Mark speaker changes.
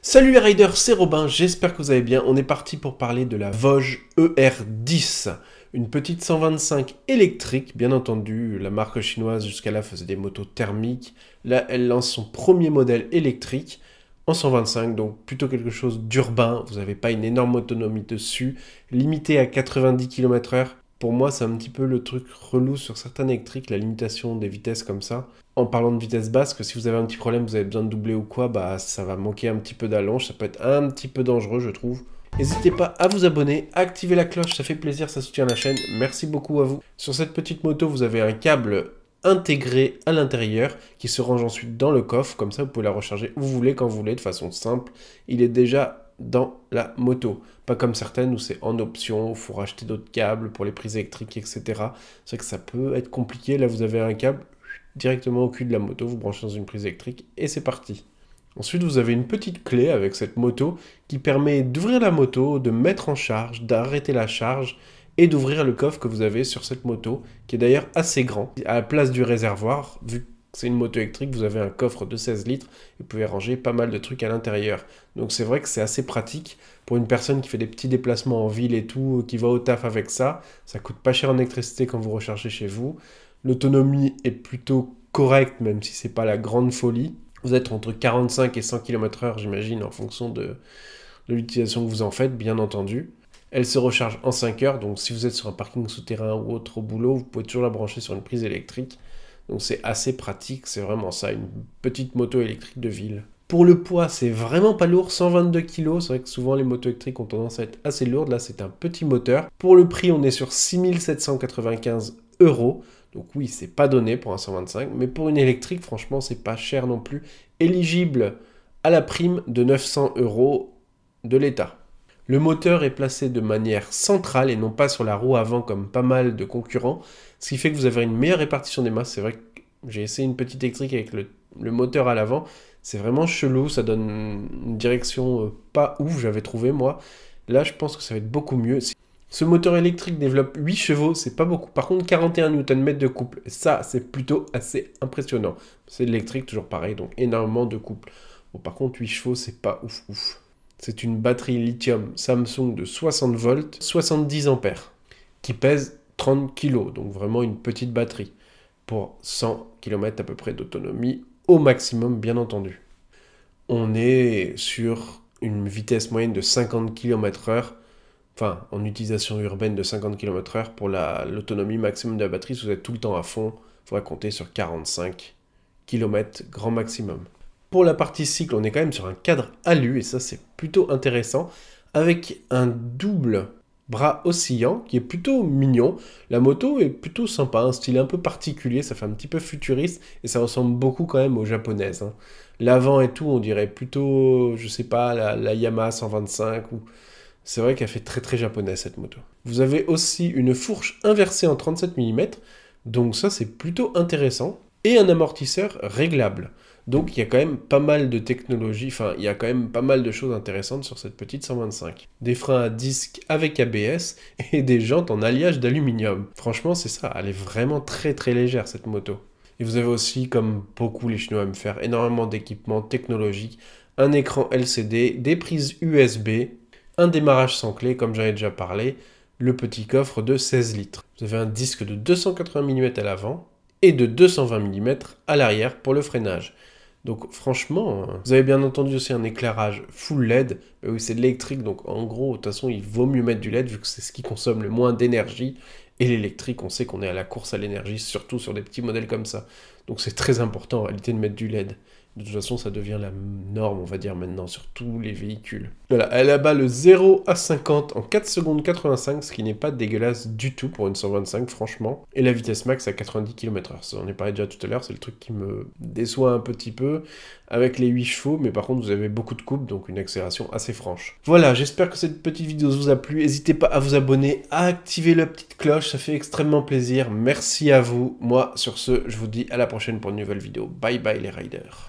Speaker 1: Salut les riders, c'est Robin, j'espère que vous allez bien. On est parti pour parler de la Voge ER10, une petite 125 électrique, bien entendu. La marque chinoise jusqu'à là faisait des motos thermiques. Là, elle lance son premier modèle électrique en 125, donc plutôt quelque chose d'urbain. Vous n'avez pas une énorme autonomie dessus, limité à 90 km/h. Pour moi, c'est un petit peu le truc relou sur certains électriques, la limitation des vitesses comme ça. En parlant de vitesse basse, que si vous avez un petit problème, vous avez besoin de doubler ou quoi, bah ça va manquer un petit peu d'allonge, ça peut être un petit peu dangereux, je trouve. N'hésitez pas à vous abonner, à activer la cloche, ça fait plaisir, ça soutient la chaîne. Merci beaucoup à vous. Sur cette petite moto, vous avez un câble intégré à l'intérieur qui se range ensuite dans le coffre. Comme ça, vous pouvez la recharger où vous voulez, quand vous voulez, de façon simple. Il est déjà dans la moto. Pas comme certaines où c'est en option, il faut racheter d'autres câbles pour les prises électriques, etc. C'est vrai que ça peut être compliqué. Là, vous avez un câble directement au cul de la moto, vous branchez dans une prise électrique et c'est parti. Ensuite, vous avez une petite clé avec cette moto qui permet d'ouvrir la moto, de mettre en charge, d'arrêter la charge et d'ouvrir le coffre que vous avez sur cette moto, qui est d'ailleurs assez grand. À la place du réservoir, vu que c'est une moto électrique, vous avez un coffre de 16 litres, et vous pouvez ranger pas mal de trucs à l'intérieur. Donc c'est vrai que c'est assez pratique pour une personne qui fait des petits déplacements en ville et tout, qui va au taf avec ça. Ça coûte pas cher en électricité quand vous rechargez chez vous. L'autonomie est plutôt correcte, même si c'est pas la grande folie. Vous êtes entre 45 et 100 km/h, j'imagine, en fonction de l'utilisation que vous en faites, bien entendu. Elle se recharge en 5 heures, donc si vous êtes sur un parking souterrain ou autre au boulot, vous pouvez toujours la brancher sur une prise électrique. Donc c'est assez pratique, c'est vraiment ça, une petite moto électrique de ville. Pour le poids, c'est vraiment pas lourd, 122 kg. C'est vrai que souvent les motos électriques ont tendance à être assez lourdes. Là, c'est un petit moteur. Pour le prix, on est sur 6 795 €. Donc oui, c'est pas donné pour un 125. Mais pour une électrique, franchement, c'est pas cher non plus. Éligible à la prime de 900 € de l'État. Le moteur est placé de manière centrale et non pas sur la roue avant comme pas mal de concurrents. Ce qui fait que vous avez une meilleure répartition des masses. C'est vrai que j'ai essayé une petite électrique avec le moteur à l'avant. C'est vraiment chelou, ça donne une direction pas ouf, j'avais trouvé moi. Là, je pense que ça va être beaucoup mieux. Ce moteur électrique développe 8 chevaux, c'est pas beaucoup. Par contre, 41 Nm de couple. Ça, c'est plutôt assez impressionnant. C'est l'électrique, toujours pareil, donc énormément de couple. Bon, par contre, 8 chevaux, c'est pas ouf. C'est une batterie lithium Samsung de 60 volts, 70 ampères, qui pèse 30 kg, donc vraiment une petite batterie, pour 100 km à peu près d'autonomie, au maximum bien entendu. On est sur une vitesse moyenne de 50 km/h, enfin en utilisation urbaine de 50 km/h pour l'autonomie maximum de la batterie. Si vous êtes tout le temps à fond, il faudra compter sur 45 km grand maximum. Pour la partie cycle, on est quand même sur un cadre alu, et ça c'est plutôt intéressant, avec un double bras oscillant qui est plutôt mignon. La moto est plutôt sympa, un style un peu particulier, ça fait un petit peu futuriste, et ça ressemble beaucoup quand même aux japonaises. L'avant et tout, on dirait plutôt, je sais pas, la Yamaha 125, ou... C'est vrai qu'elle fait très très japonaise cette moto. Vous avez aussi une fourche inversée en 37 mm, donc ça c'est plutôt intéressant, et un amortisseur réglable. Donc il y a quand même pas mal de technologies, enfin il y a quand même pas mal de choses intéressantes sur cette petite 125. Des freins à disque avec ABS et des jantes en alliage d'aluminium. Franchement c'est ça, elle est vraiment très très légère cette moto. Et vous avez aussi, comme beaucoup les Chinois aiment faire, énormément d'équipements technologiques, un écran LCD, des prises USB, un démarrage sans clé comme j'en ai déjà parlé, le petit coffre de 16 litres. Vous avez un disque de 280 mm à l'avant et de 220 mm à l'arrière pour le freinage. Donc franchement, vous avez bien entendu aussi un éclairage full LED, mais oui c'est de l'électrique, donc en gros, de toute façon, il vaut mieux mettre du LED vu que c'est ce qui consomme le moins d'énergie. Et l'électrique, on sait qu'on est à la course à l'énergie, surtout sur des petits modèles comme ça. Donc c'est très important en réalité de mettre du LED. De toute façon, ça devient la norme, on va dire maintenant, sur tous les véhicules. Voilà, elle abat le 0 à 50 en 4 secondes 85, ce qui n'est pas dégueulasse du tout pour une 125, franchement. Et la vitesse max à 90 km/h. Ça, on en parlait déjà tout à l'heure, c'est le truc qui me déçoit un petit peu, avec les 8 chevaux, mais par contre, vous avez beaucoup de coupe, donc une accélération assez franche. Voilà, j'espère que cette petite vidéo vous a plu. N'hésitez pas à vous abonner, à activer la petite cloche, ça fait extrêmement plaisir. Merci à vous. Moi, sur ce, je vous dis à la prochaine pour une nouvelle vidéo. Bye bye les riders.